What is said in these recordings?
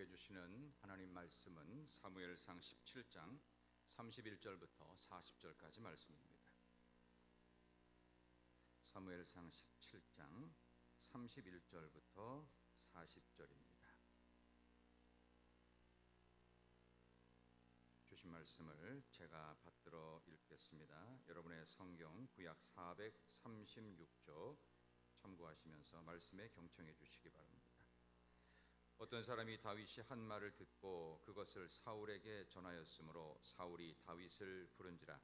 우리에게 주시는 하나님 말씀은 사무엘상 17장 31절부터 40절까지 말씀입니다. 사무엘상 17장 31절부터 40절입니다. 주신 말씀을 제가 받들어 읽겠습니다. 여러분의 성경 구약 436조 참고하시면서 말씀에 경청해 주시기 바랍니다. 어떤 사람이 다윗이 한 말을 듣고 그것을 사울에게 전하였으므로 사울이 다윗을 부른지라.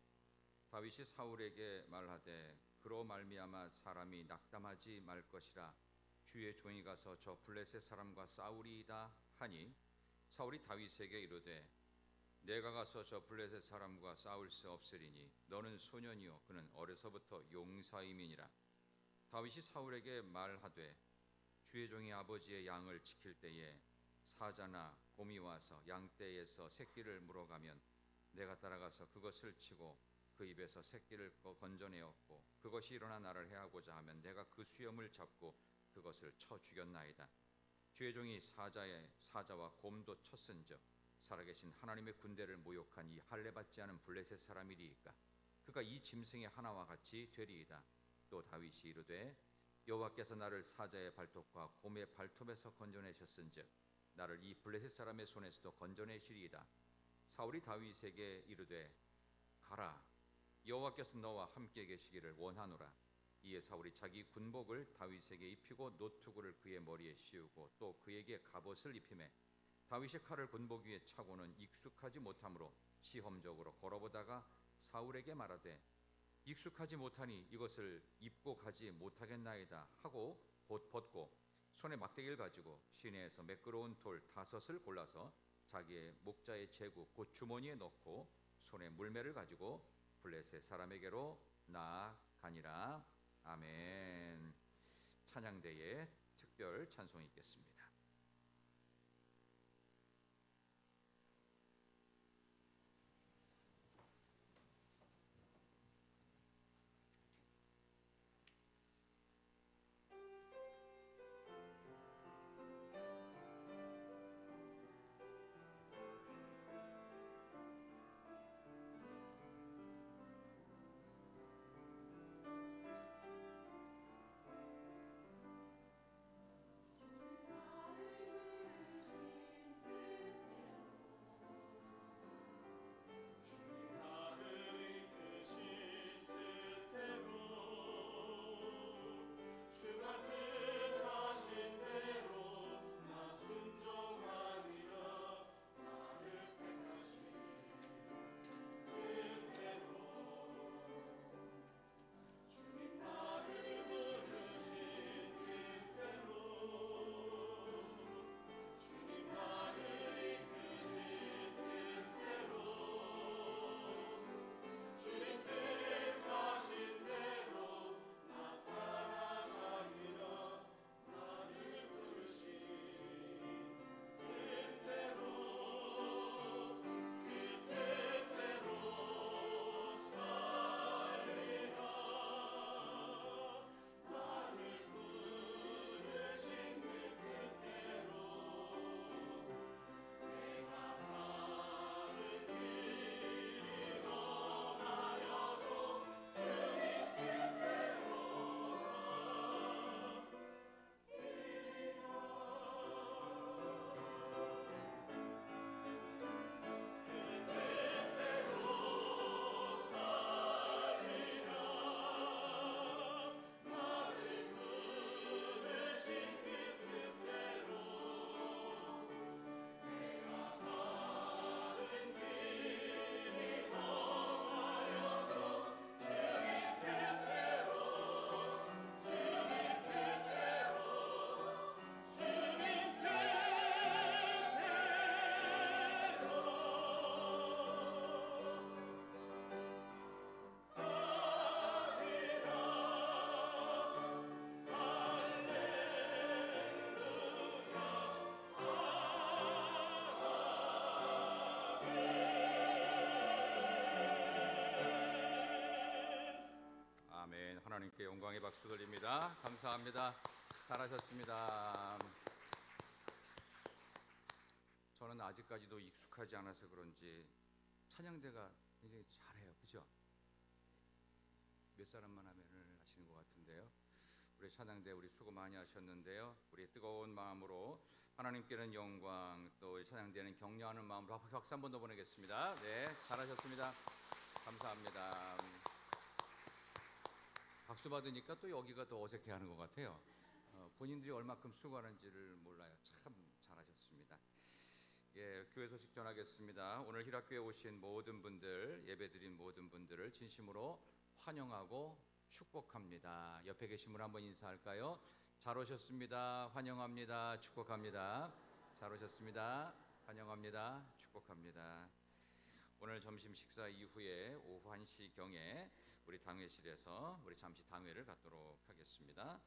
다윗이 사울에게 말하되 그로 말미암아 사람이 낙담하지 말 것이라. 주의 종이 가서 저 블레셋 사람과 싸우리이다 하니 사울이 다윗에게 이르되 내가 가서 저 블레셋 사람과 싸울 수 없으리니 너는 소년이요 그는 어려서부터 용사임이니라. 다윗이 사울에게 말하되 주의 종이 아버지의 양을 지킬 때에 사자나 곰이 와서 양떼에서 새끼를 물어가면 내가 따라가서 그것을 치고 그 입에서 새끼를 건져내었고 그것이 일어나 나를 해하고자 하면 내가 그 수염을 잡고 그것을 쳐 죽였나이다. 주의 종이 사자와 곰도 쳤은즉 살아계신 하나님의 군대를 모욕한 이 할례받지 않은 블레셋 사람이리이까 그가 이 짐승의 하나와 같이 되리이다. 또 다윗이 이르되 여호와께서 나를 사자의 발톱과 곰의 발톱에서 건져내셨은즉 나를 이 블레셋 사람의 손에서도 건져내시리이다. 사울이 다윗에게 이르되 가라, 여호와께서 너와 함께 계시기를 원하노라. 이에 사울이 자기 군복을 다윗에게 입히고 노투구를 그의 머리에 씌우고 또 그에게 갑옷을 입히매 다윗이 칼을 군복 위에 차고는 익숙하지 못하므로 시험적으로 걸어보다가 사울에게 말하되 익숙하지 못하니 이것을 입고 가지 못하겠나이다 하고 곧 벗고 손에 막대기를 가지고 시내에서 매끄러운 돌 5을 골라서 자기의 목자의 제구 곧 주머니에 넣고 손에 물매를 가지고 블레셋 사람에게로 나아가니라. 아멘. 찬양대에 특별 찬송이 있겠습니다. 하나님께 영광의 박수 드립니다. 감사합니다. 잘하셨습니다. 저는 아직까지도 익숙하지 않아서 그런지 찬양대가 굉장히 잘해요. 그죠? 몇 사람만 하면은 하시는 것 같은데요. 우리 찬양대 우리 수고 많이 하셨는데요. 우리 뜨거운 마음으로 하나님께는 영광, 또 찬양대는 격려하는 마음으로 박수 한 번 더 보내겠습니다. 네, 잘하셨습니다. 감사합니다. 박수 받으니까 또 여기가 더 어색해하는 것 같아요. 본인들이 얼마큼 수고하는지를 몰라요. 참 잘하셨습니다. 예, 교회 소식 전하겠습니다. 오늘 희락교회 오신 모든 분들, 예배드린 모든 분들을 진심으로 환영하고 축복합니다. 옆에 계신 분 한번 인사할까요? 잘 오셨습니다. 환영합니다. 축복합니다. 잘 오셨습니다. 환영합니다. 축복합니다. 오늘 점심 식사 이후에 오후 1시경에 우리 당회실에서 우리 잠시 당회를 갖도록 하겠습니다.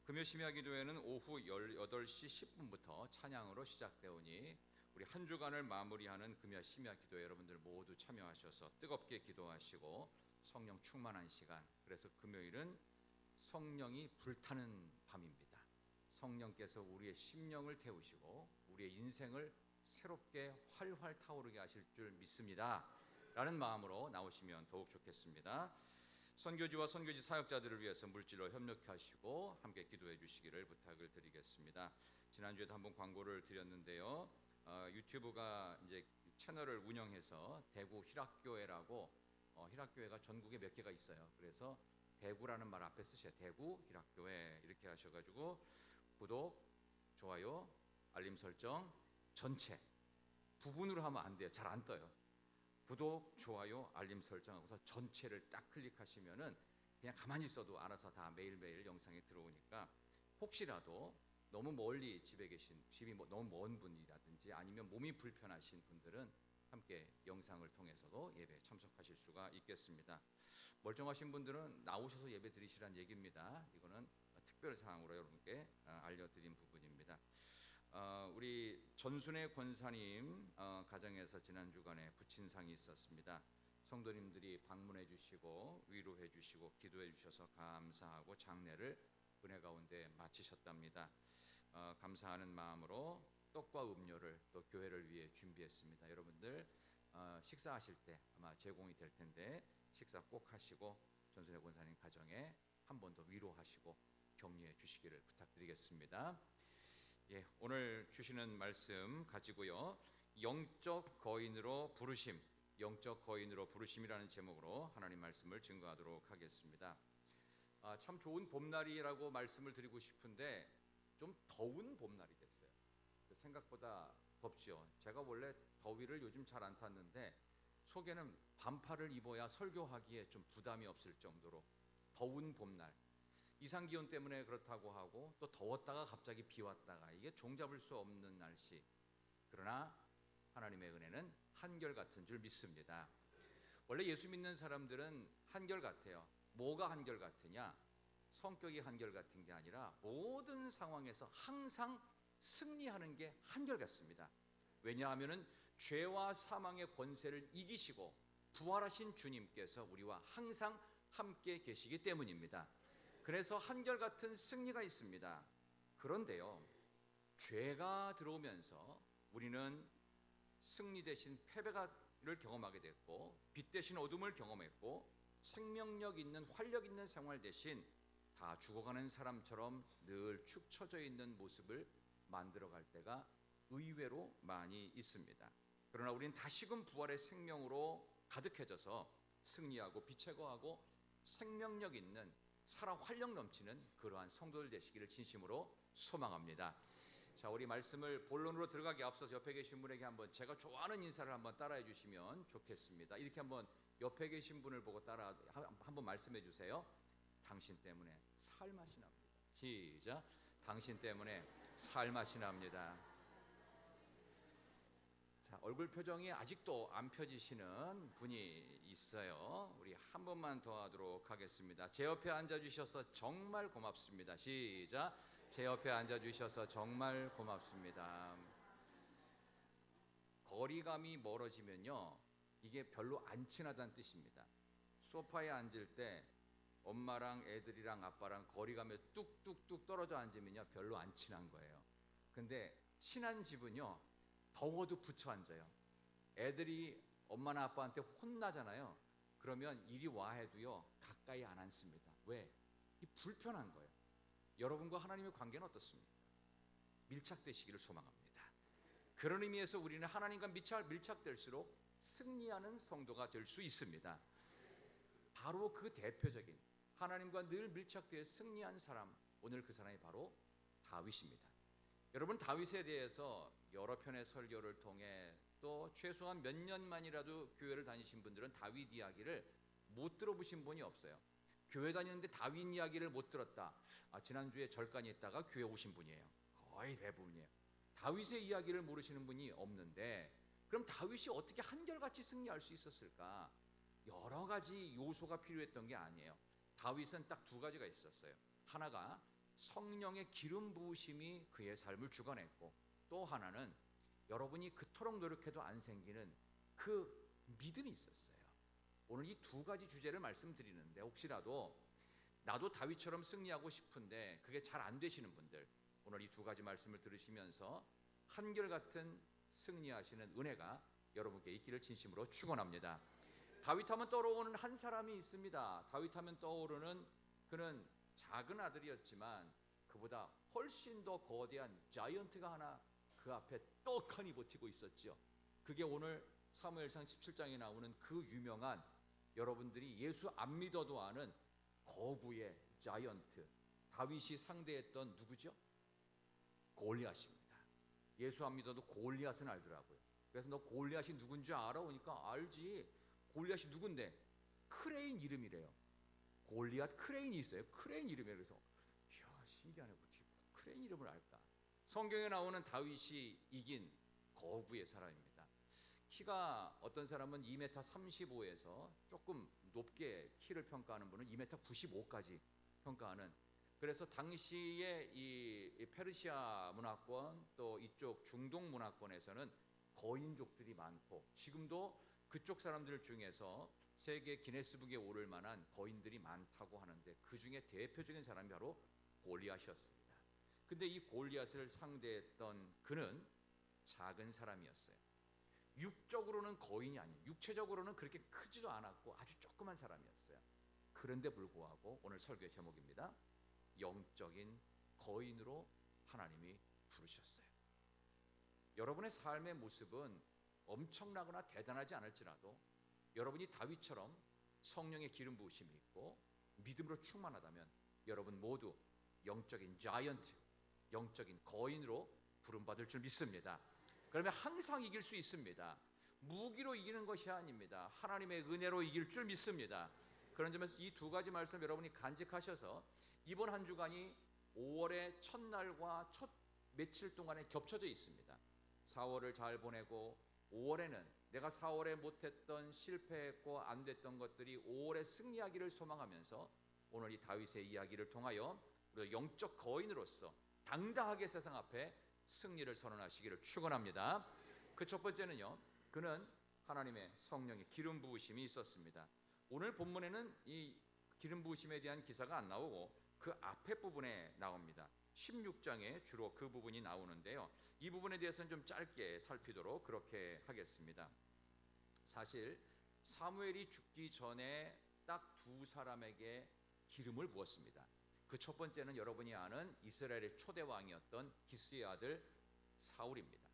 금요 심야 기도회는 오후 18시 10분부터 찬양으로 시작되오니 우리 한 주간을 마무리하는 금요 심야 기도회 여러분들 모두 참여하셔서 뜨겁게 기도하시고 성령 충만한 시간, 그래서 금요일은 성령이 불타는 밤입니다. 성령께서 우리의 심령을 태우시고 우리의 인생을 새롭게 활활 타오르게 하실 줄 믿습니다 라는 마음으로 나오시면 더욱 좋겠습니다. 선교지와 선교지 사역자들을 위해서 물질로 협력하시고 함께 기도해 주시기를 부탁을 드리겠습니다. 지난주에도 한번 광고를 드렸는데요. 유튜브가 이제 채널을 운영해서 대구 희락교회라고 희락교회가 전국에 몇 개가 있어요. 그래서 대구라는 말 앞에 쓰셔야 대구 희락교회 이렇게 하셔가지고 구독, 좋아요, 알림 설정 전체 부분으로 하면 안 돼요. 잘 안 떠요. 구독, 좋아요, 알림 설정하고서 전체를 딱 클릭하시면은 그냥 가만히 있어도 알아서 다 매일매일 영상이 들어오니까 혹시라도 너무 멀리 집에 계신 집이 너무 먼 분이라든지 아니면 몸이 불편하신 분들은 함께 영상을 통해서도 예배에 참석하실 수가 있겠습니다. 멀쩡하신 분들은 나오셔서 예배 드리시란 얘기입니다. 이거는 특별 사항으로 여러분께 알려드린 부분입니다. 우리 전순의 권사님 가정에서 지난 주간에 부친상이 있었습니다. 성도님들이 방문해 주시고 위로해 주시고 기도해 주셔서 감사하고 장례를 은혜 가운데 마치셨답니다. 감사하는 마음으로 떡과 음료를 또 교회를 위해 준비했습니다. 여러분들 식사하실 때 아마 제공이 될 텐데 식사 꼭 하시고 전순의 권사님 가정에 한 번 더 위로하시고 격려해 주시기를 부탁드리겠습니다. 예, 오늘 주시는 말씀 가지고요. 영적 거인으로 부르심, 영적 거인으로 부르심이라는 제목으로 하나님 말씀을 증거하도록 하겠습니다. 참 좋은 봄날이라고 말씀을 드리고 싶은데 좀 더운 봄날이 됐어요. 생각보다 덥죠. 제가 원래 더위를 요즘 잘 안 탔는데 속에는 반팔을 입어야 설교하기에 좀 부담이 없을 정도로 더운 봄날. 이상기온 때문에 그렇다고 하고 또 더웠다가 갑자기 비 왔다가 이게 종잡을 수 없는 날씨. 그러나 하나님의 은혜는 한결같은 줄 믿습니다. 원래 예수 믿는 사람들은 한결같아요. 뭐가 한결같으냐? 성격이 한결같은 게 아니라 모든 상황에서 항상 승리하는 게 한결같습니다. 왜냐하면 죄와 사망의 권세를 이기시고 부활하신 주님께서 우리와 항상 함께 계시기 때문입니다. 그래서 한결같은 승리가 있습니다. 그런데요, 죄가 들어오면서 우리는 승리 대신 패배를 경험하게 됐고 빛 대신 어둠을 경험했고 생명력 있는 활력 있는 생활 대신 다 죽어가는 사람처럼 늘 축 처져 있는 모습을 만들어갈 때가 의외로 많이 있습니다. 그러나 우리는 다시금 부활의 생명으로 가득해져서 승리하고 빛에 거하고 생명력 있는 살아 활력 넘치는 그러한 성도들 되시기를 진심으로 소망합니다. 자, 우리 말씀을 본론으로 들어가기 앞서서 옆에 계신 분에게 한번 제가 좋아하는 인사를 한번 따라해 주시면 좋겠습니다. 이렇게 한번 옆에 계신 분을 보고 따라 한번 말씀해 주세요. 당신 때문에 살맛이 납니다. 시작. 당신 때문에 살맛이 납니다. 자, 얼굴 표정이 아직도 안 펴지시는 분이 있어요. 우리 한 번만 더 하도록 하겠습니다. 제 옆에 앉아주셔서 정말 고맙습니다. 시작. 제 옆에 앉아주셔서 정말 고맙습니다. 거리감이 멀어지면요, 이게 별로 안 친하다는 뜻입니다. 소파에 앉을 때 엄마랑 애들이랑 아빠랑 거리감에 뚝뚝뚝 떨어져 앉으면요 별로 안 친한 거예요. 근데 친한 집은요 더워도 붙여 앉아요. 애들이 엄마나 아빠한테 혼나잖아요. 그러면 이리 와 해도요 가까이 안 앉습니다. 왜? 이 불편한 거예요. 여러분과 하나님의 관계는 어떻습니까? 밀착되시기를 소망합니다. 그런 의미에서 우리는 하나님과 밀착될수록 승리하는 성도가 될 수 있습니다. 바로 그 대표적인 하나님과 늘 밀착되어 승리한 사람, 오늘 그 사람이 바로 다윗입니다. 여러분, 다윗에 대해서 여러 편의 설교를 통해 또 최소한 몇 년만이라도 교회를 다니신 분들은 다윗 이야기를 못 들어보신 분이 없어요. 교회 다니는데 다윗 이야기를 못 들었다. 지난주에 절간에 있다가 교회 오신 분이에요. 거의 대부분이에요. 다윗의 이야기를 모르시는 분이 없는데, 그럼 다윗이 어떻게 한결같이 승리할 수 있었을까? 여러 가지 요소가 필요했던 게 아니에요. 다윗은 딱 두 가지가 있었어요. 하나가 성령의 기름 부으심이 그의 삶을 주관했고, 또 하나는 여러분이 그토록 노력해도 안 생기는 그 믿음이 있었어요. 오늘 이 두 가지 주제를 말씀드리는데, 혹시라도 나도 다윗처럼 승리하고 싶은데 그게 잘 안 되시는 분들, 오늘 이 두 가지 말씀을 들으시면서 한결같은 승리하시는 은혜가 여러분께 있기를 진심으로 축원합니다. 다윗하면 떠오르는 한 사람이 있습니다. 다윗하면 떠오르는, 그는 작은 아들이었지만 그보다 훨씬 더 거대한 자이언트가 하나 그 앞에 떡하니 버티고 있었죠. 그게 오늘 사무엘상 17장에 나오는 그 유명한, 여러분들이 예수 안 믿어도 아는 거구의 자이언트, 다윗이 상대했던 누구죠? 골리앗입니다. 예수 안 믿어도 골리앗은 알더라고요. 그래서 너 골리앗이 누군지 알아? 오니까 알지. 골리앗이 누군데? 크레인 이름이래요. 골리앗 크레인이 있어요. 크레인 이름이에요. 그래서 이야, 신기하네. 어떻게 크레인 이름을 알까? 성경에 나오는 다윗이 이긴 거구의 사람입니다. 키가, 어떤 사람은 2m 35에서 조금 높게 키를 평가하는 분은 2m 95까지 평가하는, 그래서 당시에 이 페르시아 문화권 또 이쪽 중동 문화권에서는 거인족들이 많고, 지금도 그쪽 사람들 중에서 세계 기네스북에 오를 만한 거인들이 많다고 하는데, 그 중에 대표적인 사람이 바로 골리앗이었습니다. 근데 이 골리앗을 상대했던 그는 작은 사람이었어요. 육적으로는 거인이 아닌, 육체적으로는 그렇게 크지도 않았고 아주 조그만 사람이었어요. 그런데 불구하고 오늘 설교의 제목입니다. 영적인 거인으로 하나님이 부르셨어요. 여러분의 삶의 모습은 엄청나거나 대단하지 않을지라도 여러분이 다윗처럼 성령의 기름 부으심이 있고 믿음으로 충만하다면 여러분 모두 영적인 자이언트, 영적인 거인으로 부름받을 줄 믿습니다. 그러면 항상 이길 수 있습니다. 무기로 이기는 것이 아닙니다. 하나님의 은혜로 이길 줄 믿습니다. 그런 점에서 이 두 가지 말씀 여러분이 간직하셔서 이번 한 주간이 5월의 첫날과 첫 며칠 동안에 겹쳐져 있습니다. 4월을 잘 보내고 5월에는 내가 4월에 못했던, 실패했고 안 됐던 것들이 5월에 승리하기를 소망하면서 오늘 이 다윗의 이야기를 통하여 영적 거인으로서 당당하게 세상 앞에 승리를 선언하시기를 축원합니다. 그 첫 번째는요, 그는 하나님의 성령의 기름 부으심이 있었습니다. 오늘 본문에는 이 기름 부으심에 대한 기사가 안 나오고 그 앞에 부분에 나옵니다. 16장에 주로 그 부분이 나오는데요, 이 부분에 대해서는 좀 짧게 살피도록 그렇게 하겠습니다. 사실 사무엘이 죽기 전에 딱 두 사람에게 기름을 부었습니다. 그 첫 번째는 여러분이 아는 이스라엘의 초대 왕이었던 기스의 아들 사울입니다.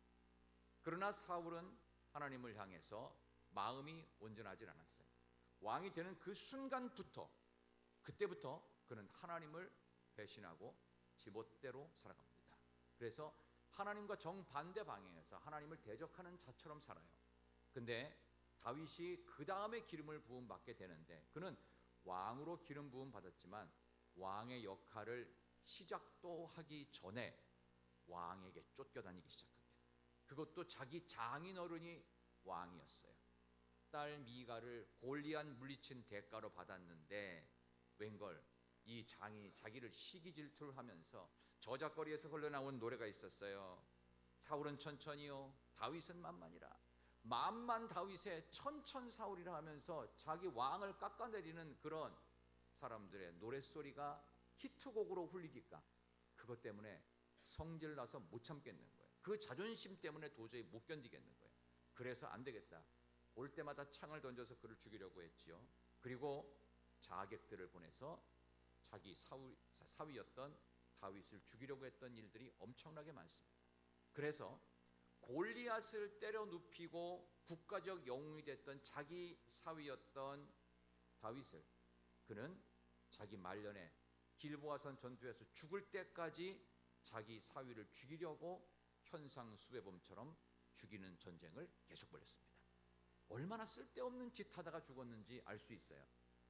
그러나 사울은 하나님을 향해서 마음이 온전하지 않았어요. 왕이 되는 그 순간부터, 그때부터 그는 하나님을 배신하고 지멋대로 살아갑니다. 그래서 하나님과 정반대 방향에서 하나님을 대적하는 자처럼 살아요. 근데 다윗이 그 다음에 기름을 부음 받게 되는데, 그는 왕으로 기름 부음 받았지만 왕의 역할을 시작도 하기 전에 왕에게 쫓겨다니기 시작합니다. 그것도 자기 장인어른이 왕이었어요. 딸 미가를 골리앗 물리친 대가로 받았는데, 웬걸 이 장이 자기를 시기 질투를 하면서 저작거리에서 흘러나온 노래가 있었어요. 사울은 천천히요, 다윗은 만만이라. 만만 다윗의 천천 사울이라 하면서 자기 왕을 깎아내리는 그런 사람들의 노랫소리가 히트곡으로 흘리니까 그것 때문에 성질 나서 못 참겠는 거예요. 그 자존심 때문에 도저히 못 견디겠는 거예요. 그래서 안 되겠다. 올 때마다 창을 던져서 그를 죽이려고 했지요. 그리고 자객들을 보내서 자기 사위였던 다윗을 죽이려고 했던 일들이 엄청나게 많습니다. 그래서 골리앗을 때려 눕히고 국가적 영웅이 됐던 자기 사위였던 다윗을 그는 자기 말년에 길보아산 전투에서 죽을 때까지 자기 사위를 죽이려고 현상수배범처럼 죽이는 전쟁을 계속 벌였습니다. 얼마나 쓸데없는 짓 하다가 죽었는지 알 수 있어요.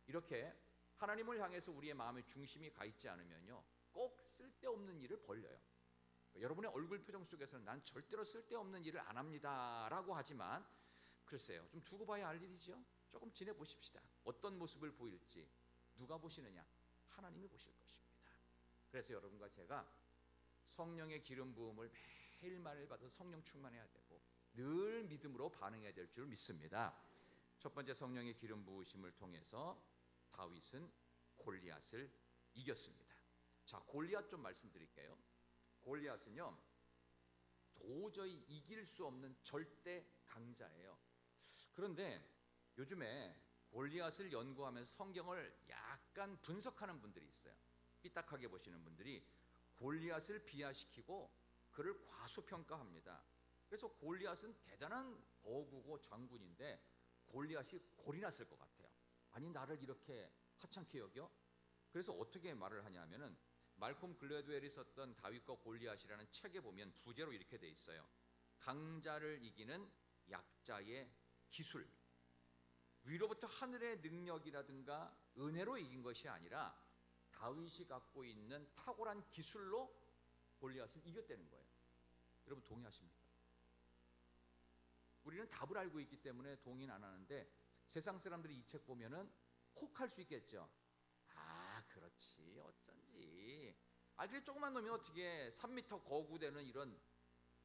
이렇게 하나님을 향해서 우리의 마음의 중심이 가 있지 않으면요, 꼭 쓸데없는 일을 벌려요. 여러분의 얼굴 표정 속에서는 난 절대로 쓸데없는 일을 안 합니다 라고 하지만, 글쎄요, 좀 두고 봐야 알 일이죠. 조금 지내보십시다. 어떤 모습을 보일지 누가 보시느냐? 하나님이 보실 것입니다. 그래서 여러분과 제가 성령의 기름 부음을 매일매일 받아서 성령 충만해야 되고 늘 믿음으로 반응해야 될 줄 믿습니다. 첫 번째, 성령의 기름 부으심을 통해서 다윗은 골리앗을 이겼습니다. 자, 골리앗 좀 말씀드릴게요. 골리앗은요, 도저히 이길 수 없는 절대 강자예요. 그런데 요즘에 골리앗을 연구하면서 성경을 약간 분석하는 분들이 있어요. 삐딱하게 보시는 분들이 골리앗을 비하시키고 그를 과소평가합니다. 그래서 골리앗은 대단한 거구고 장군인데 골리앗이 골이 났을 것 같아요. 아니, 나를 이렇게 하찮게 여겨? 그래서 어떻게 말을 하냐면은, 말콤 글래드웰이 썼던 다윗과 골리앗이라는 책에 보면 부제로 이렇게 돼 있어요. 강자를 이기는 약자의 기술. 위로부터 하늘의 능력이라든가 은혜로 이긴 것이 아니라 다윗이 갖고 있는 탁월한 기술로 골리앗을 이겼다는 거예요. 여러분 동의하십니까? 우리는 답을 알고 있기 때문에 동의는 안 하는데, 세상 사람들이 이 책 보면은 혹할 수 있겠죠. 아, 그렇지, 어쩐지. 아, 그래, 조그만 놈이 어떻게 3m 거구되는 이런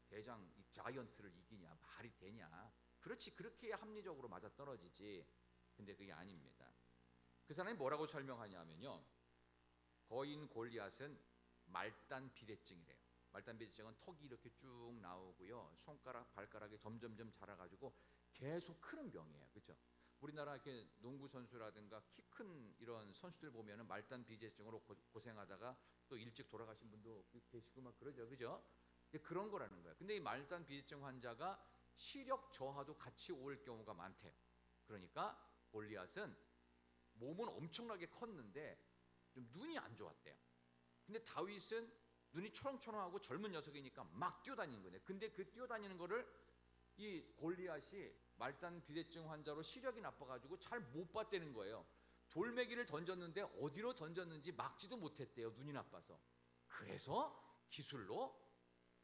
대장 이 자이언트를 이기냐, 말이 되냐. 그렇지, 그렇게 합리적으로 맞아떨어지지. 근데 그게 아닙니다. 그 사람이 뭐라고 설명하냐면요, 거인 골리앗은 말단 비대증이래요. 말단 비대증은 턱이 이렇게 쭉 나오고요, 손가락, 발가락이 점점점 자라가지고 계속 크는 병이에요. 그렇죠? 우리나라 이렇게 농구 선수라든가 키 큰 이런 선수들 보면은 말단 비대증으로 고생하다가 또 일찍 돌아가신 분도 계시고 막 그러죠, 그죠? 그런 거라는 거예요. 근데 이 말단 비대증 환자가 시력 저하도 같이 올 경우가 많대요. 그러니까 골리앗은 몸은 엄청나게 컸는데 좀 눈이 안 좋았대요. 근데 다윗은 눈이 초롱초롱하고 젊은 녀석이니까 막 뛰어다니는 거예요. 근데 그 뛰어다니는 거를 이 골리앗이 말단 비대증 환자로 시력이 나빠가지고 잘 못 봤다는 거예요. 돌멩이를 던졌는데 어디로 던졌는지 막지도 못했대요, 눈이 나빠서. 그래서 기술로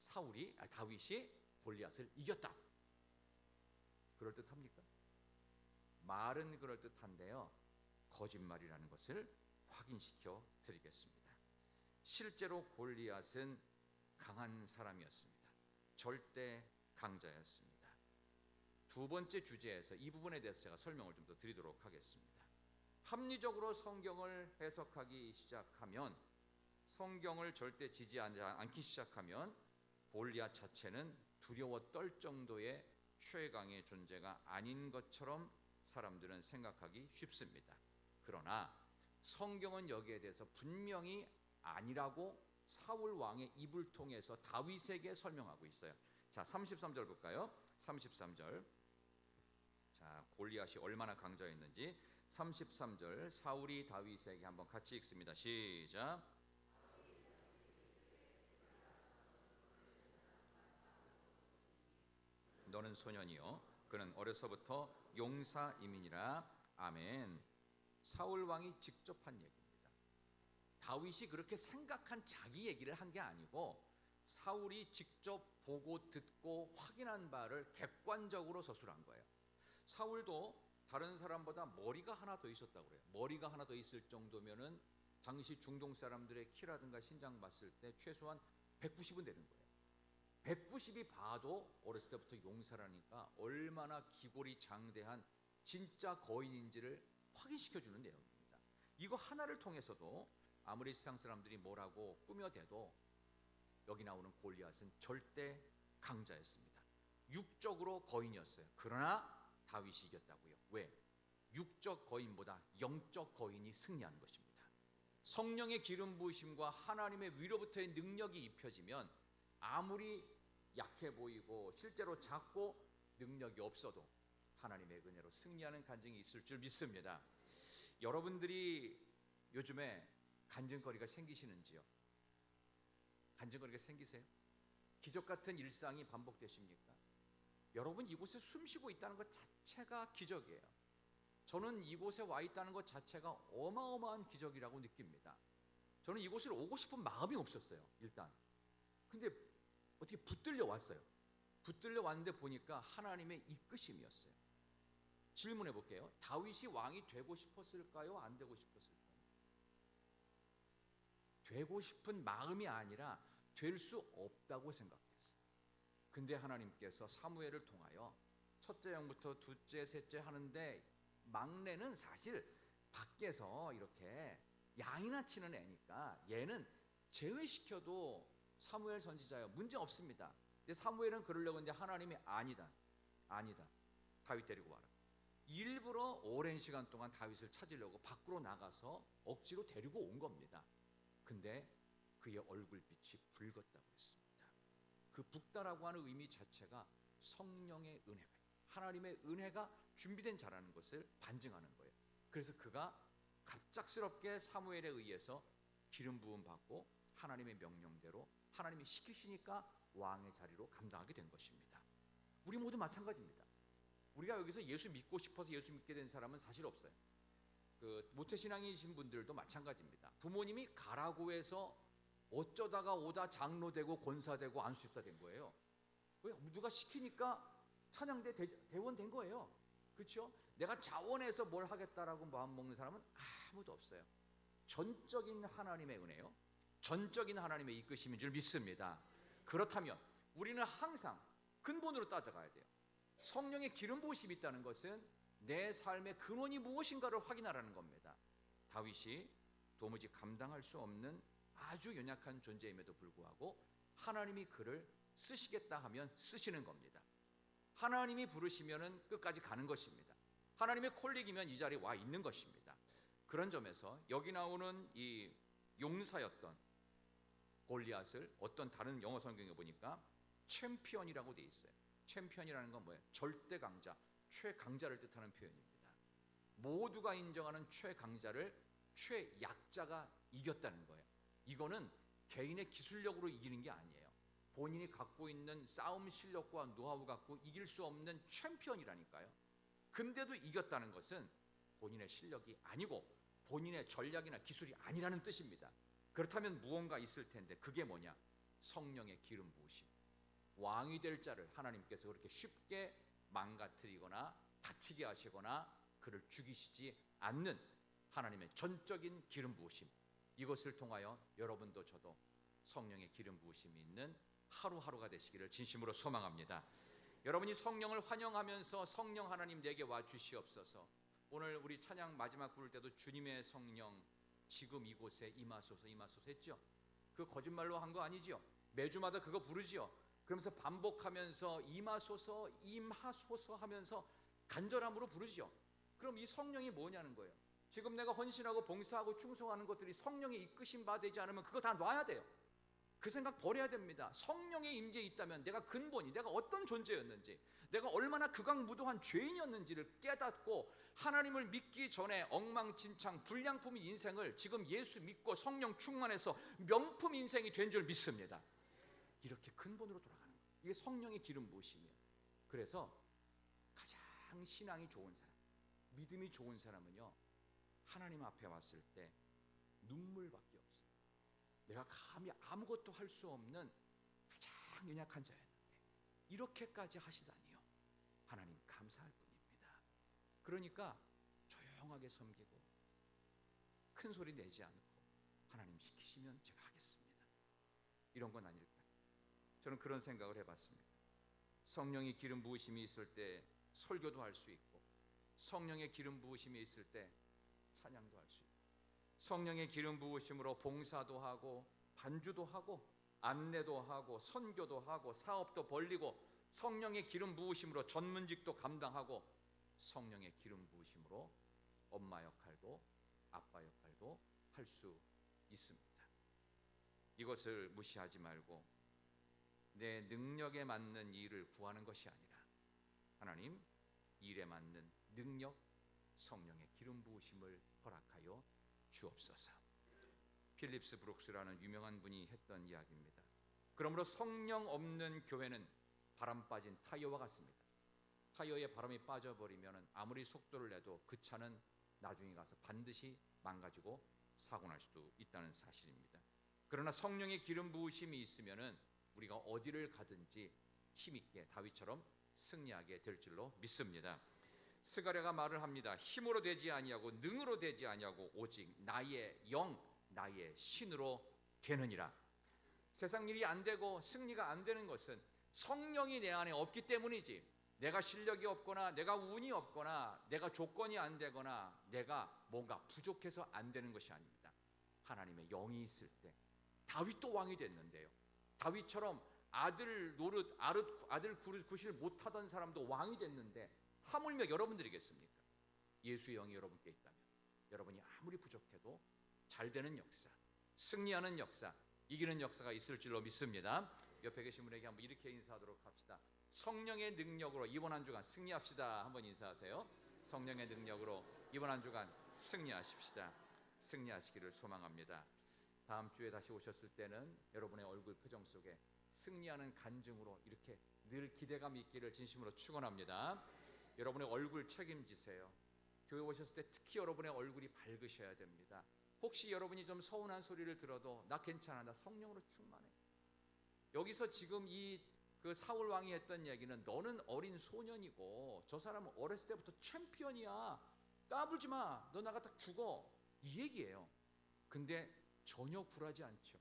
다윗이 골리앗을 이겼다. 그럴듯합니까? 말은 그럴듯한데요, 거짓말이라는 것을 확인시켜 드리겠습니다. 실제로 골리앗은 강한 사람이었습니다. 절대 강자였습니다. 두 번째 주제에서 이 부분에 대해서 제가 설명을 좀 더 드리도록 하겠습니다. 합리적으로 성경을 해석하기 시작하면, 성경을 절대 지지 않기 시작하면 골리앗 자체는 두려워 떨 정도의 최강의 존재가 아닌 것처럼 사람들은 생각하기 쉽습니다. 그러나 성경은 여기에 대해서 분명히 아니라고 사울 왕의 입을 통해서 다윗에게 설명하고 있어요. 자, 33절 볼까요? 33절. 자, 골리앗이 얼마나 강자였는지 33절, 사울이 다윗에게 한번 같이 읽습니다. 시작. 너는 소년이요, 그는 어려서부터 용사임이니라. 아멘. 사울 왕이 직접 한 얘기입니다. 다윗이 그렇게 생각한 자기 얘기를 한 게 아니고 사울이 직접 보고 듣고 확인한 바를 객관적으로 서술한 거예요. 사울도 다른 사람보다 머리가 하나 더 있었다고 그래요. 머리가 하나 더 있을 정도면은 당시 중동 사람들의 키라든가 신장 봤을 때 최소한 190은 되는 거예요. 190이 봐도 어렸을 때부터 용사라니까 얼마나 기골이 장대한 진짜 거인인지를 확인시켜주는 내용입니다. 이거 하나를 통해서도 아무리 세상 사람들이 뭐라고 꾸며대도 여기 나오는 골리앗은 절대 강자였습니다. 육적으로 거인이었어요. 그러나 다윗이 이겼다고요. 왜? 육적 거인보다 영적 거인이 승리하는 것입니다. 성령의 기름 부으심과 하나님의 위로부터의 능력이 입혀지면 아무리 약해 보이고 실제로 작고 능력이 없어도 하나님의 은혜로 승리하는 간증이 있을 줄 믿습니다. 여러분들이 요즘에 간증거리가 생기시는지요? 간증거리가 생기세요? 기적 같은 일상이 반복되십니까? 여러분 이곳에 숨쉬고 있다는 것 자체가 기적이에요. 저는 이곳에 와 있다는 것 자체가 어마어마한 기적이라고 느낍니다. 저는 이곳을 오고 싶은 마음이 없었어요, 일단. 근데 어떻게 붙들려 왔어요. 붙들려 왔는데 보니까 하나님의 이끄심이었어요. 질문해 볼게요. 다윗이 왕이 되고 싶었을까요? 안 되고 싶었을까요? 되고 싶은 마음이 아니라 될 수 없다고 생각했어요. 근데 하나님께서 사무엘을 통하여 첫째 영부터 둘째, 셋째 하는데 막내는 사실 밖에서 이렇게 양이나 치는 애니까 얘는 제외시켜도 사무엘 선지자요 문제 없습니다. 근데 사무엘은 그러려고 했는데 하나님이 아니다. 다윗 데리고 와라. 일부러 오랜 시간 동안 다윗을 찾으려고 밖으로 나가서 억지로 데리고 온 겁니다. 근데 그의 얼굴빛이 붉었다고 했습니다. 그 붉다라고 하는 의미 자체가 성령의 은혜가, 하나님의 은혜가 준비된 자라는 것을 반증하는 거예요. 그래서 그가 갑작스럽게 사무엘에 의해서 기름 부음 받고 하나님의 명령대로 하나님이 시키시니까 왕의 자리로 감당하게 된 것입니다. 우리 모두 마찬가지입니다. 우리가 여기서 예수 믿고 싶어서 예수 믿게 된 사람은 사실 없어요. 그 모태신앙이신 분들도 마찬가지입니다. 부모님이 가라고 해서 어쩌다가 오다 장로 되고 권사 되고 안수집사 된 거예요. 누가 시키니까 찬양대 대원 된 거예요. 그렇죠? 내가 자원해서 뭘 하겠다라고 마음 먹는 사람은 아무도 없어요. 전적인 하나님의 은혜요, 전적인 하나님의 이끄심인 줄 믿습니다. 그렇다면 우리는 항상 근본으로 따져가야 돼요. 성령의 기름 부으심이 있다는 것은 내 삶의 근원이 무엇인가를 확인하라는 겁니다. 다윗이 도무지 감당할 수 없는 아주 연약한 존재임에도 불구하고 하나님이 그를 쓰시겠다 하면 쓰시는 겁니다. 하나님이 부르시면은 끝까지 가는 것입니다. 하나님의 콜릭이면 이 자리에 와 있는 것입니다. 그런 점에서 여기 나오는 이 용사였던 골리앗을 어떤 다른 영어 성경에 보니까 챔피언이라고 돼 있어요. 챔피언이라는 건 뭐예요? 절대 강자, 최강자를 뜻하는 표현입니다. 모두가 인정하는 최강자를 최약자가 이겼다는 거예요. 이거는 개인의 기술력으로 이기는 게 아니에요. 본인이 갖고 있는 싸움 실력과 노하우 갖고 이길 수 없는 챔피언이라니까요. 근데도 이겼다는 것은 본인의 실력이 아니고 본인의 전략이나 기술이 아니라는 뜻입니다. 그렇다면 무언가 있을 텐데 그게 뭐냐? 성령의 기름 부으심. 왕이 될 자를 하나님께서 그렇게 쉽게 망가뜨리거나 다치게 하시거나 그를 죽이시지 않는 하나님의 전적인 기름 부으심, 이것을 통하여 여러분도 저도 성령의 기름 부으심이 있는 하루하루가 되시기를 진심으로 소망합니다. 여러분이 성령을 환영하면서 성령 하나님 내게 와 주시옵소서. 오늘 우리 찬양 마지막 부를 때도 주님의 성령 지금 이곳에 임하소서 했죠. 그 거짓말로 한 거 아니지요. 매주마다 그거 부르지요. 그러면서 반복하면서 임하소서 하면서 간절함으로 부르지요. 그럼 이 성령이 뭐냐는 거예요. 지금 내가 헌신하고 봉사하고 충성하는 것들이 성령의 이끄심 받지 않으면 그거 다 놔야 돼요. 그 생각 버려야 됩니다. 성령의 임재에 있다면 내가 근본이, 내가 어떤 존재였는지, 내가 얼마나 극악무도한 죄인이었는지를 깨닫고 하나님을 믿기 전에 엉망진창 불량품인 인생을 지금 예수 믿고 성령 충만해서 명품 인생이 된 줄 믿습니다. 이렇게 근본으로 돌아가는 거예요. 이게 성령의 기름 부으심이에요. 그래서 가장 신앙이 좋은 사람, 믿음이 좋은 사람은요, 하나님 앞에 왔을 때 눈물밖에 없어요. 내가 감히 아무것도 할 수 없는 가장 연약한 자였는데 이렇게까지 하시다니요. 하나님 감사할 뿐입니다. 그러니까 조용하게 섬기고 큰 소리 내지 않고 하나님 시키시면 제가 하겠습니다. 이런 건 아닐까요? 저는 그런 생각을 해봤습니다. 성령의 기름 부으심이 있을 때 설교도 할 수 있고, 성령의 기름 부으심이 있을 때 찬양도 할 수 있고, 성령의 기름 부으심으로 봉사도 하고 반주도 하고 안내도 하고 선교도 하고 사업도 벌리고 성령의 기름 부으심으로 전문직도 감당하고 성령의 기름 부으심으로 엄마 역할도 아빠 역할도 할 수 있습니다. 이것을 무시하지 말고 내 능력에 맞는 일을 구하는 것이 아니라 하나님, 일에 맞는 능력, 성령의 기름 부으심을 허락하여 주옵소서. 필립스 브룩스라는 유명한 분이 했던 이야기입니다. 그러므로 성령 없는 교회는 바람 빠진 타이어와 같습니다. 타이어에 바람이 빠져버리면 아무리 속도를 내도 그 차는 나중에 가서 반드시 망가지고 사고 날 수도 있다는 사실입니다. 그러나 성령의 기름 부으심이 있으면은 우리가 어디를 가든지 힘있게 다윗처럼 승리하게 될 줄로 믿습니다. 스가랴가 말을 합니다. 힘으로 되지 아니하고 능으로 되지 아니하고 오직 나의 영, 나의 신으로 되느니라. 세상 일이 안 되고 승리가 안 되는 것은 성령이 내 안에 없기 때문이지, 내가 실력이 없거나 내가 운이 없거나 내가 조건이 안 되거나 내가 뭔가 부족해서 안 되는 것이 아닙니다. 하나님의 영이 있을 때 다윗도 왕이 됐는데요, 다윗처럼 아들 노릇 아들 구실 못하던 사람도 왕이 됐는데 하물며 여러분들이겠습니까? 예수의 영이 여러분께 있다면 여러분이 아무리 부족해도 잘 되는 역사, 승리하는 역사, 이기는 역사가 있을 줄로 믿습니다. 옆에 계신 분에게 한번 이렇게 인사하도록 합시다. 성령의 능력으로 이번 한 주간 승리합시다. 한번 인사하세요. 성령의 능력으로 이번 한 주간 승리하십시다. 승리하시기를 소망합니다. 다음 주에 다시 오셨을 때는 여러분의 얼굴 표정 속에 승리하는 간증으로 이렇게 늘 기대감 있기를 진심으로 축원합니다. 여러분의 얼굴 책임지세요. 교회 오셨을 때 특히 여러분의 얼굴이 밝으셔야 됩니다. 혹시 여러분이 좀 서운한 소리를 들어도 나 괜찮아, 나 성령으로 충만해. 여기서 지금 그 사울 왕이 했던 얘기는 너는 어린 소년이고 저 사람은 어렸을 때부터 챔피언이야, 까불지 마, 너 나가 딱 죽어, 이 얘기예요. 근데 전혀 굴하지 않죠.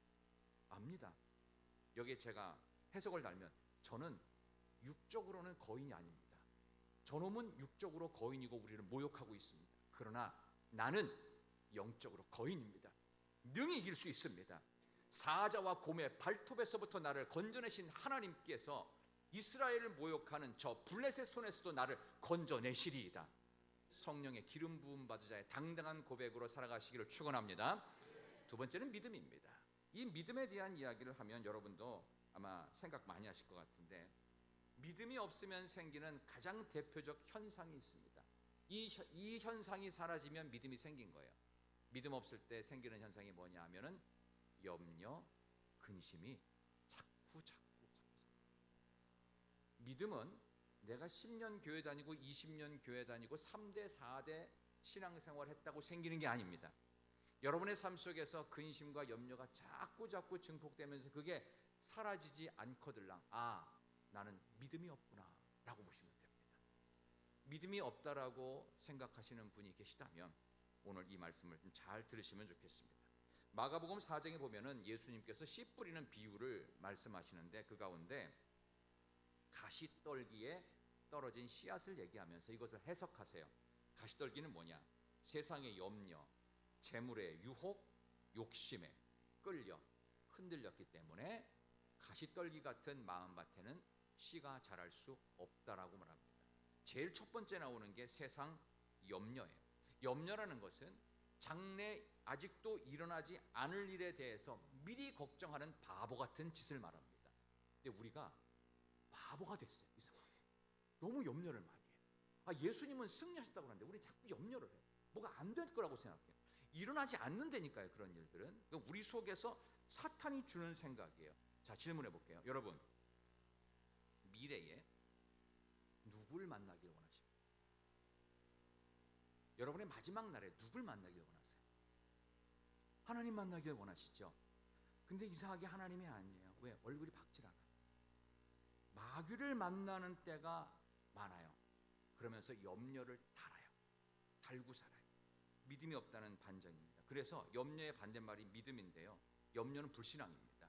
압니다. 여기에 제가 해석을 달면 저는 육적으로는 거인이 아닙니다. 저놈은 육적으로 거인이고 우리를 모욕하고 있습니다. 그러나 나는 영적으로 거인입니다. 능히 이길 수 있습니다. 사자와 곰의 발톱에서부터 나를 건져내신 하나님께서 이스라엘을 모욕하는 저 블레셋 손에서도 나를 건져내시리이다. 성령의 기름 부음 받은 자의 당당한 고백으로 살아가시기를 축원합니다. 두 번째는 믿음입니다. 이 믿음에 대한 이야기를 하면 여러분도 아마 생각 많이 하실 것 같은데, 믿음이 없으면 생기는 가장 대표적 현상이 있습니다. 이 현상이 사라지면 믿음이 생긴 거예요. 믿음 없을 때 생기는 현상이 뭐냐 하면은 염려, 근심이 자꾸. 믿음은 내가 10년 교회 다니고 20년 교회 다니고 3대 4대 신앙생활 했다고 생기는 게 아닙니다. 여러분의 삶 속에서 근심과 염려가 자꾸 증폭되면서 그게 사라지지 않거들랑 나는 믿음이 없구나 라고 보시면 됩니다. 믿음이 없다라고 생각하시는 분이 계시다면 오늘 이 말씀을 좀 잘 들으시면 좋겠습니다. 마가복음 4장에 보면은 예수님께서 씨 뿌리는 비유를 말씀하시는데 그 가운데 가시떨기에 떨어진 씨앗을 얘기하면서 이것을 해석하세요. 가시떨기는 뭐냐? 세상의 염려, 재물의 유혹, 욕심에 끌려 흔들렸기 때문에 가시떨기 같은 마음밭에는 씨가 자랄 수 없다라고 말합니다. 제일 첫 번째 나오는 게 세상 염려예요. 염려라는 것은 장래 아직도 일어나지 않을 일에 대해서 미리 걱정하는 바보 같은 짓을 말합니다. 근데 우리가 바보가 됐어요. 이상하게 너무 염려를 많이 해요. 예수님은 승리하셨다고 하는데 우리는 자꾸 염려를 해요. 뭐가 안 될 거라고 생각해요. 일어나지 않는다니까요. 그런 일들은 우리 속에서 사탄이 주는 생각이에요. 자, 질문해 볼게요. 여러분, 미래에 누굴 만나길 원하십니까? 여러분의 마지막 날에 누굴 만나길 원하세요? 하나님 만나길 원하시죠? 근데 이상하게 하나님이 아니에요. 왜? 얼굴이 박질하다. 마귀를 만나는 때가 많아요. 그러면서 염려를 달고 살아요. 믿음이 없다는 반전입니다. 그래서 염려의 반대말이 믿음인데요, 염려는 불신앙입니다.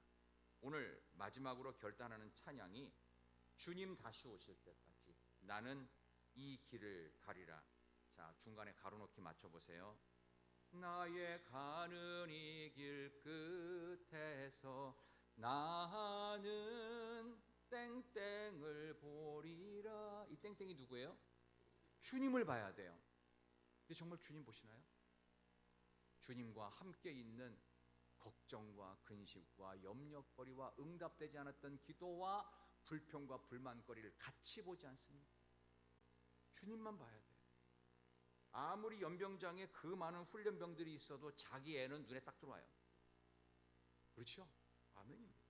오늘 마지막으로 결단하는 찬양이 주님 다시 오실 때까지 나는 이 길을 가리라. 자, 중간에 가로놓기 맞춰보세요. 나의 가는 이 길 끝에서 나는 땡땡을 보리라. 이 땡땡이 누구예요? 주님을 봐야 돼요. 근데 정말 주님 보시나요? 주님과 함께 있는 걱정과 근심과 염려거리와 응답되지 않았던 기도와 불평과 불만거리를 같이 보지 않습니까? 주님만 봐야 돼요. 아무리 연병장에 그 많은 훈련병들이 있어도 자기 애는 눈에 딱 들어와요. 그렇죠? 아멘입니다.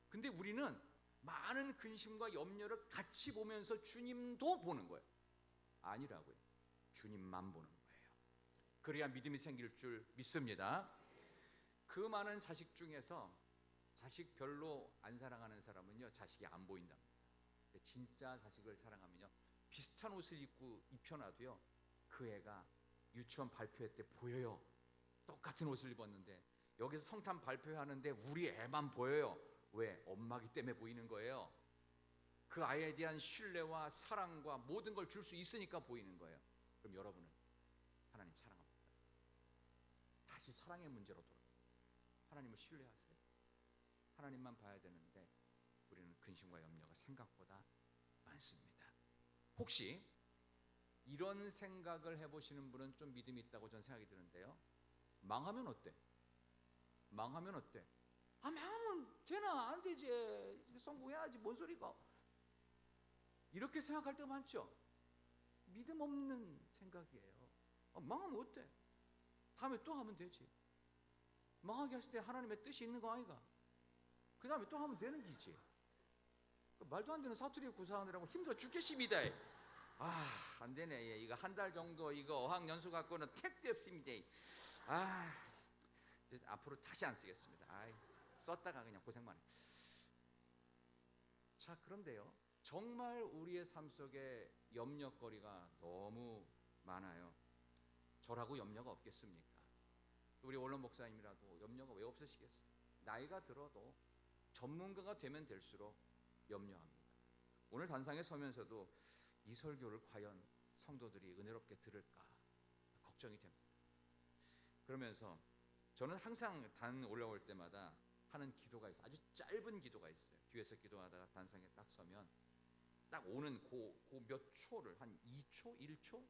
근데 우리는 많은 근심과 염려를 같이 보면서 주님도 보는 거예요. 아니라고요. 주님만 보는 거예요. 그래야 믿음이 생길 줄 믿습니다. 그 많은 자식 중에서 자식 별로 안 사랑하는 사람은요, 자식이 안 보인답니다. 진짜 자식을 사랑하면요, 비슷한 옷을 입혀놔도요, 그 애가 유치원 발표회 때 보여요. 똑같은 옷을 입었는데 여기서 성탄 발표하는데 우리 애만 보여요. 왜? 엄마기 때문에 보이는 거예요. 그 아이에 대한 신뢰와 사랑과 모든 걸 줄 수 있으니까 보이는 거예요. 그럼 여러분은 하나님 사랑합니다. 다시 사랑의 문제로 돌아가요. 하나님을 신뢰하세요. 하나님만 봐야 되는데 우리는 근심과 염려가 생각보다 많습니다. 혹시 이런 생각을 해보시는 분은 좀 믿음이 있다고 저는 생각이 드는데요. 망하면 어때? 망하면 어때? 망하면 되나? 안 되지. 성공해야지. 뭔 소리가? 이렇게 생각할 때가 많죠. 믿음 없는 생각이에요. 망하면 어때? 다음에 또 하면 되지. 망하게 했을 때 하나님의 뜻이 있는 거 아이가? 그 다음에 또 하면 되는 기지. 말도 안 되는 사투리 구사하느라고 힘들어 죽겠습니다. 안 되네. 이거 한 달 정도 이거 어학연수 갖고는 택도 없습니다. 앞으로 다시 안 쓰겠습니다. 썼다가 그냥 고생만 해. 자, 그런데요, 정말 우리의 삶 속에 염려거리가 너무 많아요. 저라고 염려가 없겠습니까? 우리 원론 목사님이라도 염려가 왜 없으시겠어요? 나이가 들어도 전문가가 되면 될수록 염려합니다. 오늘 단상에 서면서도 이 설교를 과연 성도들이 은혜롭게 들을까 걱정이 됩니다. 그러면서 저는 항상 단 올라올 때마다 하는 기도가 있어요. 아주 짧은 기도가 있어요. 뒤에서 기도하다가 단상에 딱 서면 딱 오는 그 몇 초를 한 2초, 1초,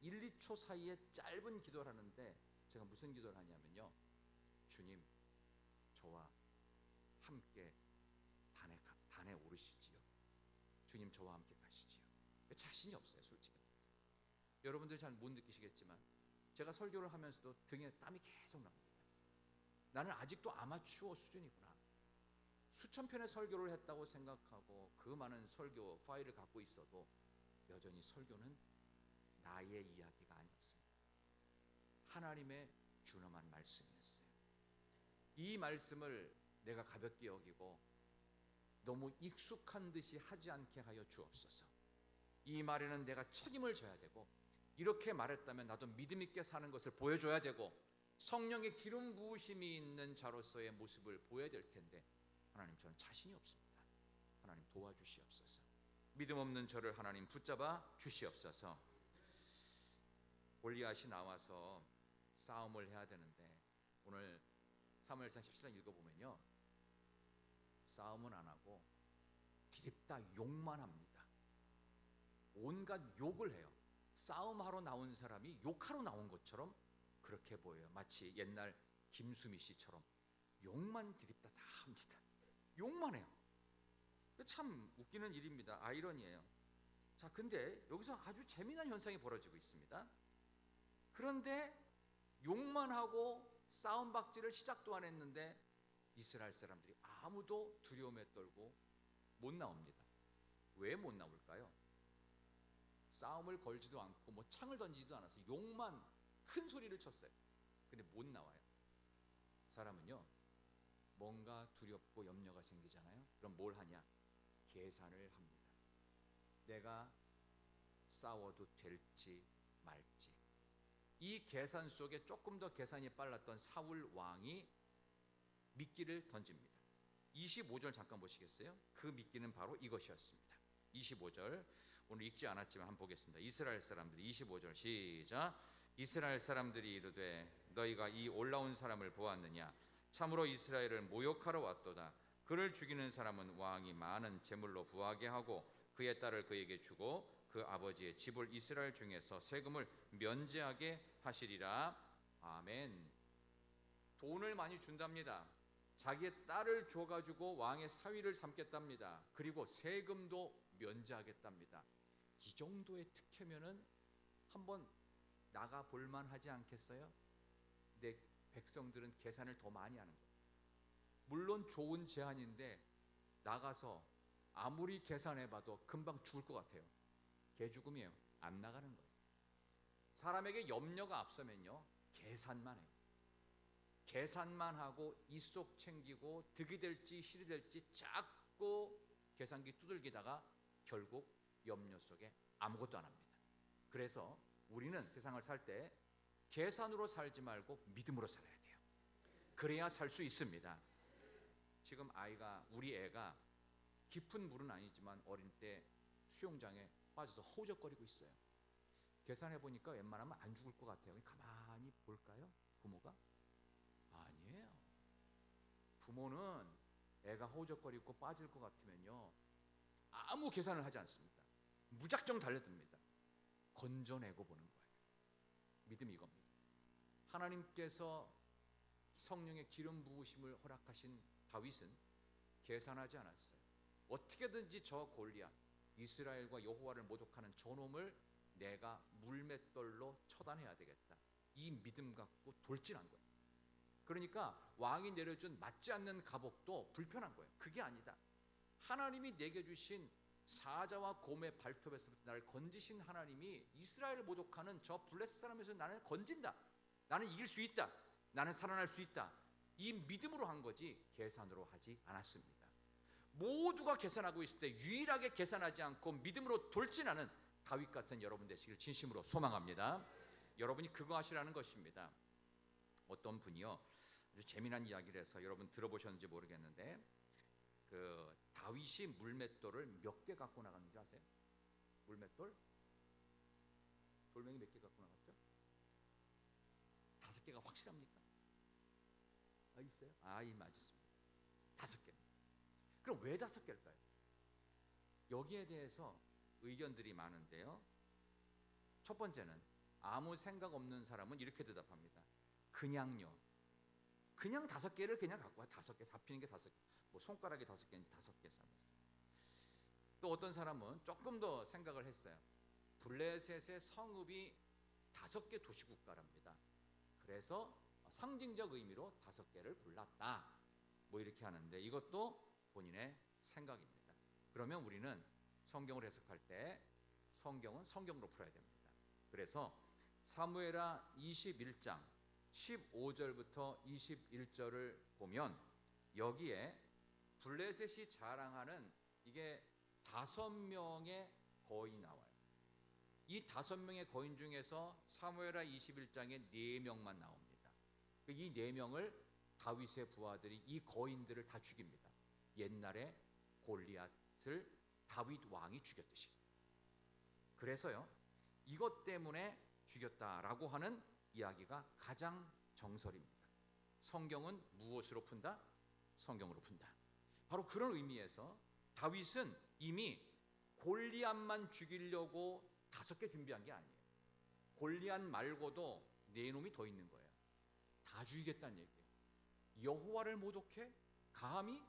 1, 2초 사이에 짧은 기도를 하는데 제가 무슨 기도를 하냐면요, 주님, 저와 함께 단에 오르시지요. 주님, 저와 함께 가시지요. 자신이 없어요, 솔직히. 여러분들 잘 못 느끼시겠지만 제가 설교를 하면서도 등에 땀이 계속 납니다. 나는 아직도 아마추어 수준이구나. 수천 편의 설교를 했다고 생각하고 그 많은 설교 파일을 갖고 있어도 여전히 설교는 나의 이야기가 아니었습니다. 하나님의 준엄한 말씀이었어요. 이 말씀을 내가 가볍게 여기고 너무 익숙한 듯이 하지 않게 하여 주옵소서. 이 말에는 내가 책임을 져야 되고, 이렇게 말했다면 나도 믿음 있게 사는 것을 보여줘야 되고, 성령의 기름 부으심이 있는 자로서의 모습을 보여야 될 텐데 하나님, 저는 자신이 없습니다. 하나님 도와주시옵소서. 믿음 없는 저를 하나님 붙잡아 주시옵소서. 골리앗이 나와서 싸움을 해야 되는데 오늘 사무엘상 17장 읽어보면요, 싸움은 안 하고 디립다 욕만 합니다. 온갖 욕을 해요. 싸움하러 나온 사람이 욕하러 나온 것처럼 그렇게 보여요. 마치 옛날 김수미 씨처럼 욕만 디립다 다 합니다. 욕만 해요. 참 웃기는 일입니다. 아이러니예요. 자, 근데 여기서 아주 재미난 현상이 벌어지고 있습니다. 그런데 욕만 하고 싸움박질을 시작도 안 했는데 이스라엘 사람들이 아무도 두려움에 떨고 못 나옵니다. 왜 못 나올까요? 싸움을 걸지도 않고 뭐 창을 던지지도 않아서 욕만 큰 소리를 쳤어요. 근데 못 나와요. 사람은요, 뭔가 두렵고 염려가 생기잖아요. 그럼 뭘 하냐? 계산을 합니다. 내가 싸워도 될지 말지. 이 계산 속에 조금 더 계산이 빨랐던 사울 왕이 미끼를 던집니다. 25절 잠깐 보시겠어요? 그 미끼는 바로 이것이었습니다. 25절 오늘 읽지 않았지만 한번 보겠습니다. 이스라엘 사람들이 25절 시작. 이스라엘 사람들이 이르되 너희가 이 올라온 사람을 보았느냐? 참으로 이스라엘을 모욕하러 왔도다. 그를 죽이는 사람은 왕이 많은 재물로 부하게 하고 그의 딸을 그에게 주고 그 아버지의 집을 이스라엘 중에서 세금을 면제하게 하시리라. 아멘. 돈을 많이 준답니다. 자기의 딸을 줘가지고 왕의 사위를 삼겠답니다. 그리고 세금도 면제하겠답니다. 이 정도의 특혜면은 한번 나가 볼만 하지 않겠어요? 내 백성들은 계산을 더 많이 하는 거예요. 물론 좋은 제안인데 나가서 아무리 계산해봐도 금방 죽을 것 같아요. 개죽음이에요. 안 나가는 거예요. 사람에게 염려가 앞서면요, 계산만 해요. 계산만 하고 이속 챙기고 득이 될지 실이 될지 자꾸 계산기 두들기다가 결국 염려 속에 아무것도 안 합니다. 그래서 우리는 세상을 살 때 계산으로 살지 말고 믿음으로 살아야 돼요. 그래야 살 수 있습니다. 지금 우리 애가 깊은 물은 아니지만 어린 때 수영장에 빠져서 허우적거리고 있어요. 계산해 보니까 웬만하면 안 죽을 것 같아요. 가만히 볼까요? 부모가? 아니에요. 부모는 애가 허우적거리고 빠질 것 같으면요, 아무 계산을 하지 않습니다. 무작정 달려듭니다. 건져내고 보는 거예요. 믿음이 이겁니다. 하나님께서 성령의 기름 부으심을 허락하신 다윗은 계산하지 않았어요. 어떻게든지 저 골리앗, 이스라엘과 여호와를 모독하는 저놈을 내가 물맷돌로 처단해야 되겠다. 이 믿음 갖고 돌진한 거예요. 그러니까 왕이 내려준 맞지 않는 갑옷도 불편한 거예요. 그게 아니다. 하나님이 내게 주신 사자와 곰의 발톱에서부터 나를 건지신 하나님이 이스라엘을 모독하는 저 블레셋 사람에서 나는 건진다. 나는 이길 수 있다. 나는 살아날 수 있다. 이 믿음으로 한 거지 계산으로 하지 않았습니다. 모두가 계산하고 있을 때 유일하게 계산하지 않고 믿음으로 돌진하는 다윗 같은 여러분 되시길 진심으로 소망합니다. 여러분이 그거 하시라는 것입니다. 어떤 분이요, 아주 재미난 이야기를 해서 여러분 들어보셨는지 모르겠는데, 그 다윗이 물맷돌을 몇 개 갖고 나갔는지 아세요? 물맷돌? 돌멩이 몇 개 갖고 나갔죠? 5개가 확실합니까? 있어요? 이 맞습니다. 5개입니다. 그럼 왜 5개일까요? 여기에 대해서 의견들이 많은데요. 첫 번째는 아무 생각 없는 사람은 이렇게 대답합니다. 그냥요. 그냥 5개를 그냥 갖고 와. 5개 잡히는 게 5개. 뭐 손가락이 5개인지 5개 삼았어요. 또 어떤 사람은 조금 더 생각을 했어요. 블레셋의 성읍이 5개 도시국가랍니다. 그래서 상징적 의미로 5개를 골랐다. 뭐 이렇게 하는데 이것도 본인의 생각입니다. 그러면 우리는 성경을 해석할 때 성경은 성경으로 풀어야 됩니다. 그래서 사무엘하 21장 15절부터 21절을 보면 여기에 블레셋이 자랑하는 이게 5명의 거인이 나와요. 이 5명의 거인 중에서 사무엘하 21장에 4명만 나옵니다. 이 4명을 다윗의 부하들이 이 거인들을 다 죽입니다. 옛날에 골리앗을 다윗 왕이 죽였듯이. 그래서요, 이것 때문에 죽였다라고 하는 이야기가 가장 정설입니다. 성경은 무엇으로 푼다? 성경으로 푼다. 바로 그런 의미에서 다윗은 이미 골리앗만 죽이려고 5개 준비한 게 아니에요. 골리앗 말고도 4놈이 더 있는 거예요. 다 죽이겠다는 얘기예요. 여호와를 모독해? 감히?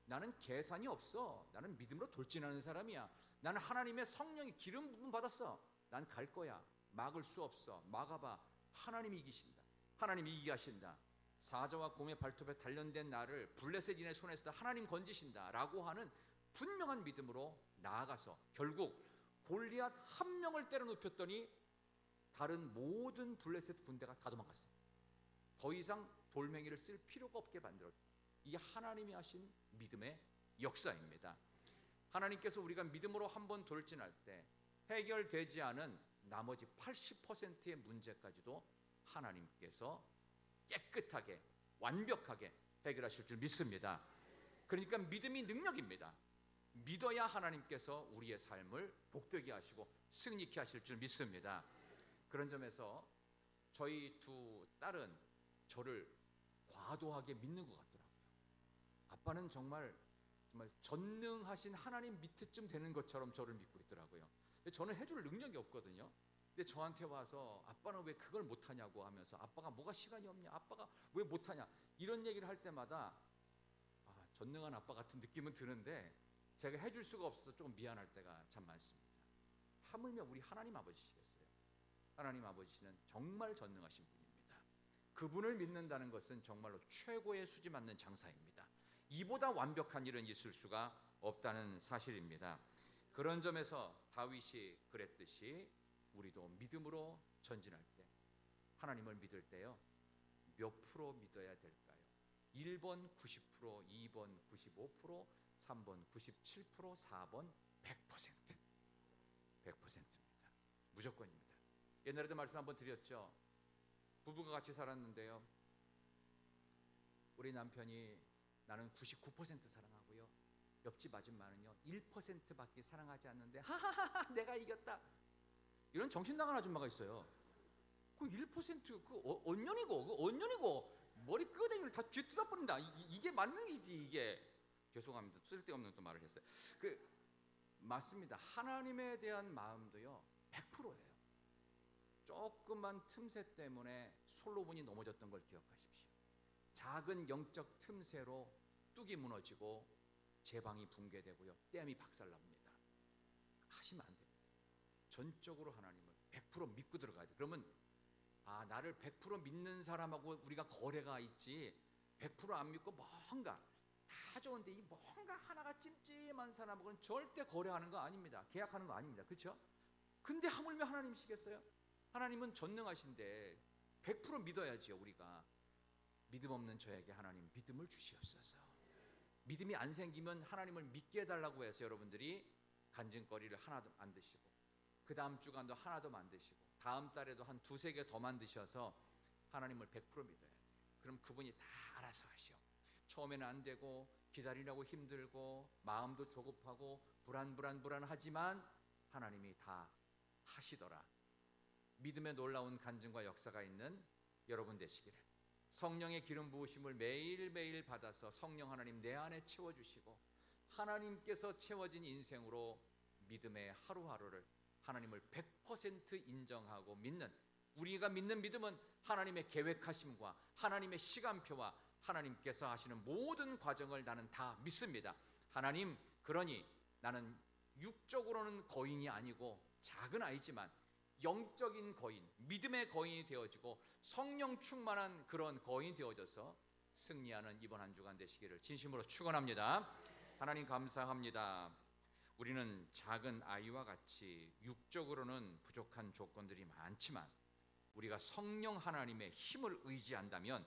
나는 계산이 없어. 나는 믿음으로 돌진하는 사람이야. 나는 하나님의 성령의 기름 부음 받았어. 난 갈 거야. 막을 수 없어. 막아봐. 하나님이 이기신다. 하나님이 이기게 하신다. 사자와 곰의 발톱에 단련된 나를 블레셋인의 손에서 하나님 건지신다 라고 하는 분명한 믿음으로 나아가서 결국 골리앗 한 명을 때려 눕혔더니 다른 모든 블레셋 군대가 다 도망갔어요. 더 이상 돌멩이를 쓸 필요가 없게 만들었다. 이게 하나님이 하신 믿음의 역사입니다. 하나님께서 우리가 믿음으로 한번 돌진할 때 해결되지 않은 나머지 80%의 문제까지도 하나님께서 깨끗하게 완벽하게 해결하실 줄 믿습니다. 그러니까 믿음이 능력입니다. 믿어야 하나님께서 우리의 삶을 복되게 하시고 승리케 하실 줄 믿습니다. 그런 점에서 저희 두 딸은 저를 과도하게 믿는 것 같더라고요. 아빠는 정말 전능하신 하나님 밑에쯤 되는 것처럼 저를 믿고 있더라고요. 근데 저는 해줄 능력이 없거든요. 근데 저한테 와서 아빠는 왜 그걸 못하냐고 하면서 아빠가 뭐가 시간이 없냐, 아빠가 왜 못하냐, 이런 얘기를 할 때마다 전능한 아빠 같은 느낌은 드는데 제가 해줄 수가 없어서 조금 미안할 때가 참 많습니다. 하물며 우리 하나님 아버지시겠어요. 하나님 아버지는 정말 전능하신 분입니다. 그분을 믿는다는 것은 정말로 최고의 수지 맞는 장사입니다. 이보다 완벽한 일은 있을 수가 없다는 사실입니다. 그런 점에서 다윗이 그랬듯이 우리도 믿음으로 전진할 때, 하나님을 믿을 때요, 몇 프로 믿어야 될까요? 1번 90%, 2번 95%, 3번 97%, 4번 100%. 100%입니다. 무조건입니다. 옛날에도 말씀 한번 드렸죠. 부부가 같이 살았는데요, 우리 남편이 나는 99% 사랑하고요, 옆집 아줌마는요 1%밖에 사랑하지 않는데 하하하 내가 이겼다, 이런 정신 나간 아줌마가 있어요. 그 1% 언년이고 머리 끄댕이를 다 뒤뜯어 버린다. 이게 맞는 이지 이게. 죄송합니다. 쓸데없는 또 말을 했어요. 맞습니다. 하나님에 대한 마음도요 100%예요. 조그만 틈새 때문에 솔로몬이 넘어졌던 걸 기억하십시오. 작은 영적 틈새로 뚝이 무너지고 제방이 붕괴되고요, 댐이 박살납니다. 하시면 안 됩니다. 전적으로 하나님을 100% 믿고 들어가야 돼요. 그러면 나를 100% 믿는 사람하고 우리가 거래가 있지, 100%안 믿고 뭔가 다 좋은데 이 뭔가 하나가 찜찜한 사람하고는 절대 거래하는 거 아닙니다. 계약하는 거 아닙니다. 그렇죠? 근데 하물며 하나님이시겠어요? 하나님은 전능하신데 100% 믿어야지요. 우리가 믿음 없는 저에게 하나님 믿음을 주시옵소서. 믿음이 안 생기면 하나님을 믿게 해달라고 해서 여러분들이 간증거리를 하나도 안 드시고, 그 다음 주간도 하나도 만드시고, 다음 달에도 한 두세 개 더 만드셔서 하나님을 100% 믿어야 돼요. 그럼 그분이 다 알아서 하시오. 처음에는 안 되고 기다리라고 힘들고 마음도 조급하고 불안하지만 하나님이 다 하시더라. 믿음의 놀라운 간증과 역사가 있는 여러분 되시기를, 성령의 기름 부으심을 매일매일 받아서 성령 하나님 내 안에 채워주시고, 하나님께서 채워진 인생으로 믿음의 하루하루를 하나님을 100% 인정하고 믿는, 우리가 믿는 믿음은 하나님의 계획하심과 하나님의 시간표와 하나님께서 하시는 모든 과정을 나는 다 믿습니다. 하나님, 그러니 나는 육적으로는 거인이 아니고 작은 아이지만 영적인 거인, 믿음의 거인이 되어지고 성령 충만한 그런 거인이 되어져서 승리하는 이번 한 주간 되시기를 진심으로 축원합니다. 하나님 감사합니다. 우리는 작은 아이와 같이 육적으로는 부족한 조건들이 많지만 우리가 성령 하나님의 힘을 의지한다면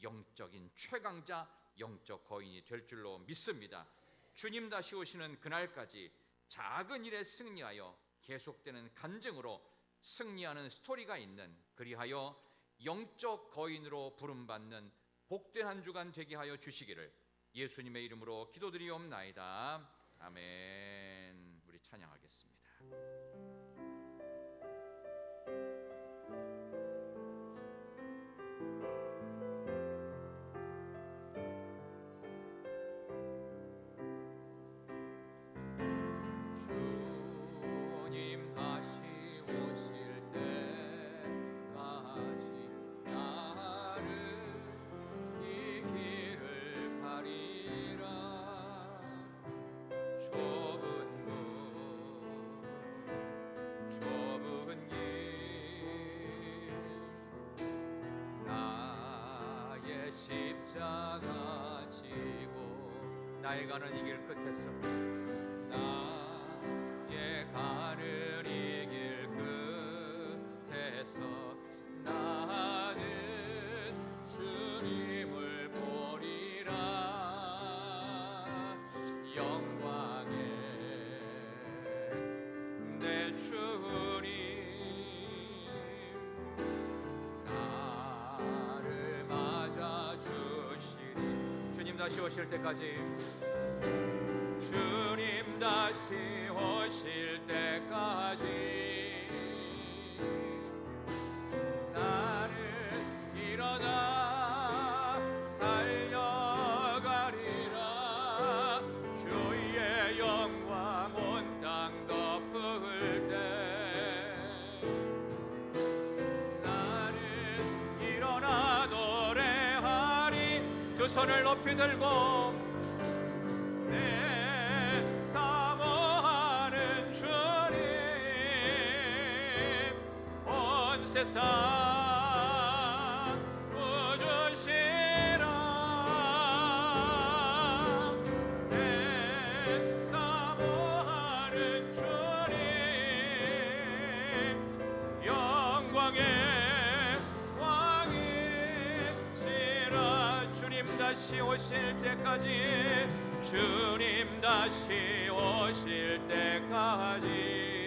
영적인 최강자, 영적 거인이 될 줄로 믿습니다. 주님 다시 오시는 그날까지 작은 일에 승리하여 계속되는 간증으로 승리하는 스토리가 있는, 그리하여 영적 거인으로 부름받는 복된 한 주간 되게 하여 주시기를 예수님의 이름으로 기도드리옵나이다. 아멘. 우리 찬양하겠습니다. 십자가 지고 나의 가는 이 길 끝에서, 나의 가는 이 길 끝에서 나는 주님을 보리라. 영광의 내 주님, 나를 맞아 주시니. 주님 다시 오실 때까지, 주님 다시 오실 때까지 나는 일어나 손을 높이 들고 내 사모하는 주님, 온 세상 구주시라. 내 사모하는 주님, 영광의 왕이시라. 주님 다시 오실 때까지, 주님 다시 오실 때까지